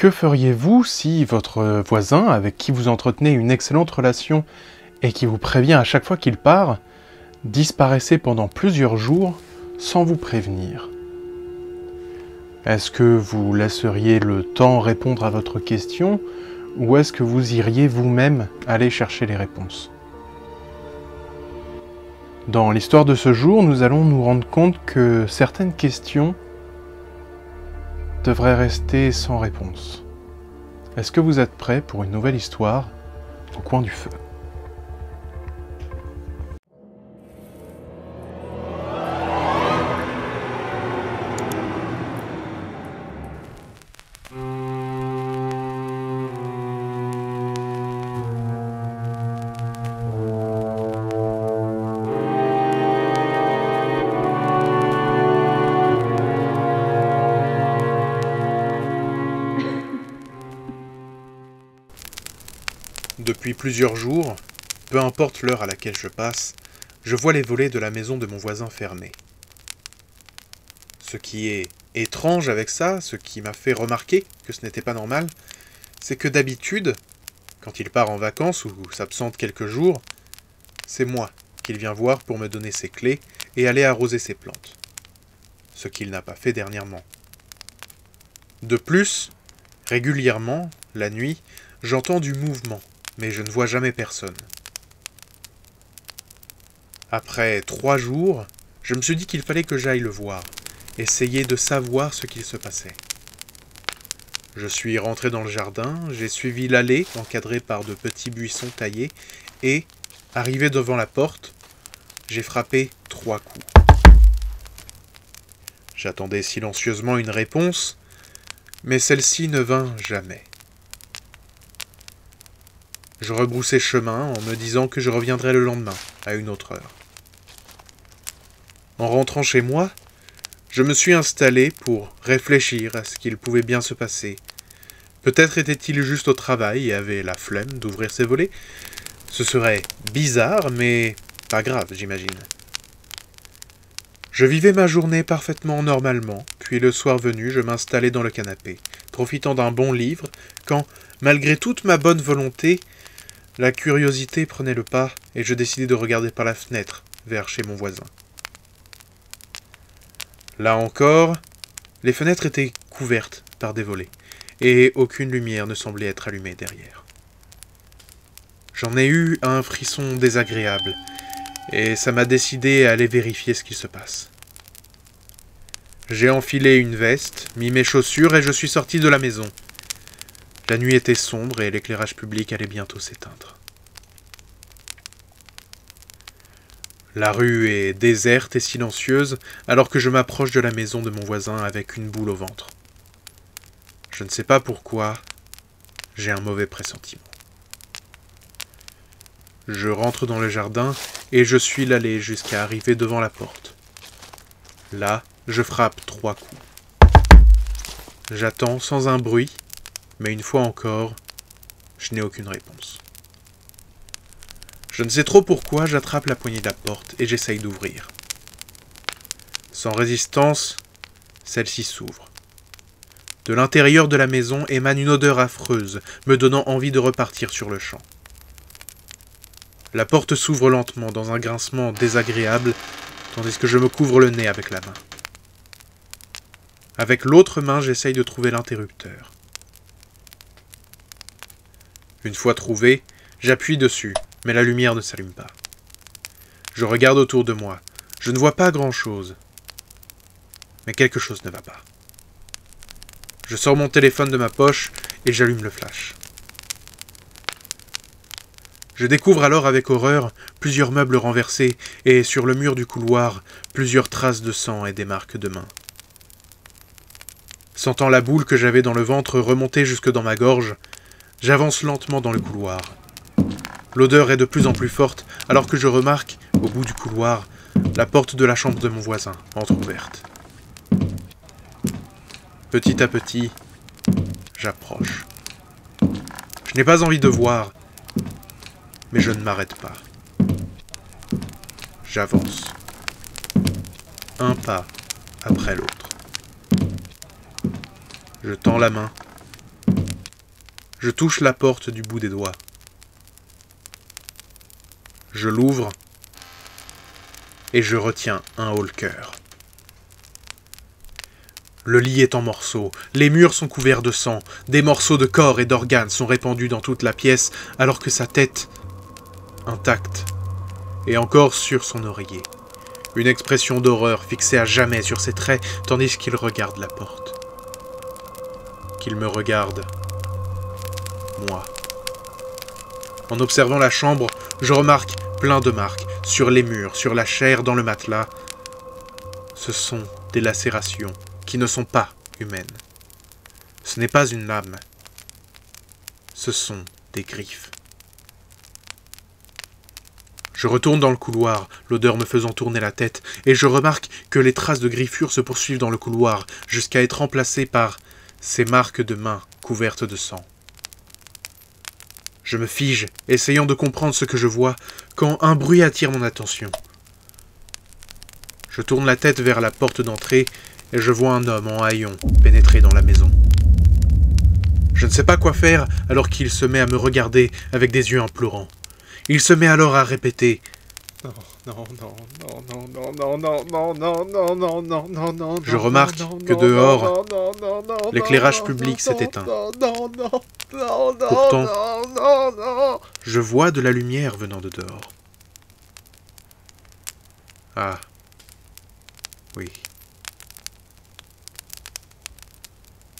Que feriez-vous si votre voisin, avec qui vous entretenez une excellente relation et qui vous prévient à chaque fois qu'il part, disparaissait pendant plusieurs jours sans vous prévenir? Est-ce que vous laisseriez le temps répondre à votre question ou est-ce que vous iriez vous-même aller chercher les réponses? Dans l'histoire de ce jour, nous allons nous rendre compte que certaines questions devraient rester sans réponse. Est-ce que vous êtes prêts pour une nouvelle histoire au coin du feu? Depuis plusieurs jours, peu importe l'heure à laquelle je passe, je vois les volets de la maison de mon voisin fermés. Ce qui est étrange avec ça, ce qui m'a fait remarquer que ce n'était pas normal, c'est que d'habitude, quand il part en vacances ou s'absente quelques jours, c'est moi qu'il vient voir pour me donner ses clés et aller arroser ses plantes. Ce qu'il n'a pas fait dernièrement. De plus, régulièrement, la nuit, j'entends du mouvement, mais je ne vois jamais personne. Après 3 jours, je me suis dit qu'il fallait que j'aille le voir, essayer de savoir ce qu'il se passait. Je suis rentré dans le jardin, j'ai suivi l'allée encadrée par de petits buissons taillés et, arrivé devant la porte, j'ai frappé 3 coups. J'attendais silencieusement une réponse, mais celle-ci ne vint jamais. Je rebroussai chemin en me disant que je reviendrais le lendemain, à une autre heure. En rentrant chez moi, je me suis installé pour réfléchir à ce qu'il pouvait bien se passer. Peut-être était-il juste au travail et avait la flemme d'ouvrir ses volets. Ce serait bizarre, mais pas grave, j'imagine. Je vivais ma journée parfaitement normalement, puis le soir venu, je m'installai dans le canapé, profitant d'un bon livre, quand, malgré toute ma bonne volonté, la curiosité prenait le pas et je décidai de regarder par la fenêtre vers chez mon voisin. Là encore, les fenêtres étaient couvertes par des volets et aucune lumière ne semblait être allumée derrière. J'en ai eu un frisson désagréable et ça m'a décidé à aller vérifier ce qu'il se passe. J'ai enfilé une veste, mis mes chaussures et je suis sorti de la maison. La nuit était sombre et l'éclairage public allait bientôt s'éteindre. La rue est déserte et silencieuse alors que je m'approche de la maison de mon voisin avec une boule au ventre. Je ne sais pas pourquoi, j'ai un mauvais pressentiment. Je rentre dans le jardin et je suis l'allée jusqu'à arriver devant la porte. Là, je frappe 3 coups. J'attends sans un bruit, mais une fois encore, je n'ai aucune réponse. Je ne sais trop pourquoi, j'attrape la poignée de la porte et j'essaye d'ouvrir. Sans résistance, celle-ci s'ouvre. De l'intérieur de la maison émane une odeur affreuse, me donnant envie de repartir sur le champ. La porte s'ouvre lentement dans un grincement désagréable, tandis que je me couvre le nez avec la main. Avec l'autre main, j'essaye de trouver l'interrupteur. Une fois trouvé, j'appuie dessus, mais la lumière ne s'allume pas. Je regarde autour de moi. Je ne vois pas grand-chose. Mais quelque chose ne va pas. Je sors mon téléphone de ma poche et j'allume le flash. Je découvre alors avec horreur plusieurs meubles renversés et sur le mur du couloir, plusieurs traces de sang et des marques de mains. Sentant la boule que j'avais dans le ventre remonter jusque dans ma gorge, j'avance lentement dans le couloir. L'odeur est de plus en plus forte alors que je remarque, au bout du couloir, la porte de la chambre de mon voisin, entr'ouverte. Petit à petit, j'approche. Je n'ai pas envie de voir, mais je ne m'arrête pas. J'avance. Un pas après l'autre. Je tends la main Je touche la porte du bout des doigts. Je l'ouvre et je retiens un haut-le-cœur. Le lit est en morceaux, les murs sont couverts de sang, des morceaux de corps et d'organes sont répandus dans toute la pièce, alors que sa tête, intacte, est encore sur son oreiller. Une expression d'horreur fixée à jamais sur ses traits, tandis qu'il regarde la porte. Qu'il me regarde, moi. En observant la chambre, je remarque plein de marques, sur les murs, sur la chair, dans le matelas. Ce sont des lacérations qui ne sont pas humaines. Ce n'est pas une lame. Ce sont des griffes. Je retourne dans le couloir, l'odeur me faisant tourner la tête, et je remarque que les traces de griffures se poursuivent dans le couloir, jusqu'à être remplacées par ces marques de mains couvertes de sang. Je me fige, essayant de comprendre ce que je vois, quand un bruit attire mon attention. Je tourne la tête vers la porte d'entrée, et je vois un homme en haillons pénétrer dans la maison. Je ne sais pas quoi faire alors qu'il se met à me regarder avec des yeux implorants. Il se met alors à répéter « Non, non, non, non, non, non, non, non, non, non, non, non, non, non. » Je remarque que dehors, l'éclairage public s'est éteint. Pourtant, je vois de la lumière venant de dehors. Ah, oui.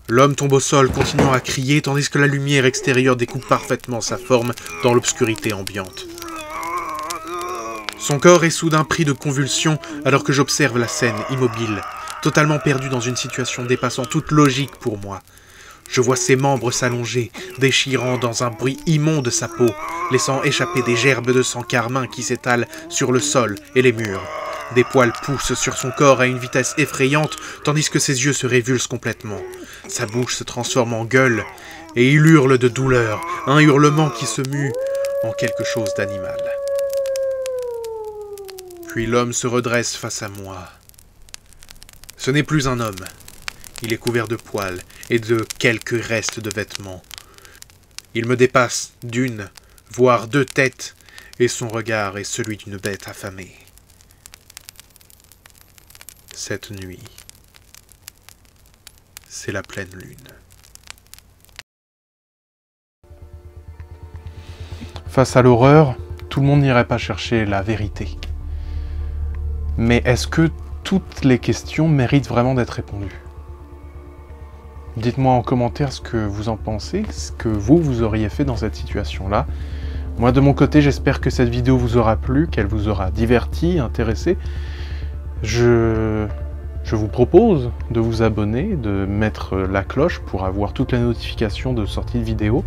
L'homme tombe au sol, continuant à crier, tandis que la lumière extérieure découpe parfaitement sa forme dans l'obscurité ambiante. Son corps est soudain pris de convulsions alors que j'observe la scène, immobile, totalement perdu dans une situation dépassant toute logique pour moi. Je vois ses membres s'allonger, déchirant dans un bruit immonde sa peau, laissant échapper des gerbes de sang carmin qui s'étalent sur le sol et les murs. Des poils poussent sur son corps à une vitesse effrayante, tandis que ses yeux se révulsent complètement. Sa bouche se transforme en gueule, et il hurle de douleur, un hurlement qui se mue en quelque chose d'animal. Puis l'homme se redresse face à moi. Ce n'est plus un homme. Il est couvert de poils et de quelques restes de vêtements. Il me dépasse d'une, voire deux têtes, et son regard est celui d'une bête affamée. Cette nuit, c'est la pleine lune. Face à l'horreur, tout le monde n'irait pas chercher la vérité. Mais est-ce que toutes les questions méritent vraiment d'être répondues? Dites-moi en commentaire ce que vous en pensez, ce que vous auriez fait dans cette situation-là. Moi, de mon côté, j'espère que cette vidéo vous aura plu, qu'elle vous aura diverti, intéressé. Je vous propose de vous abonner, de mettre la cloche pour avoir toutes les notifications de sortie de vidéo.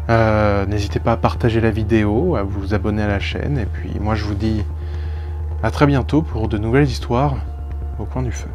N'hésitez pas à partager la vidéo, à vous abonner à la chaîne, et puis moi je vous dis à très bientôt pour de nouvelles histoires au coin du feu.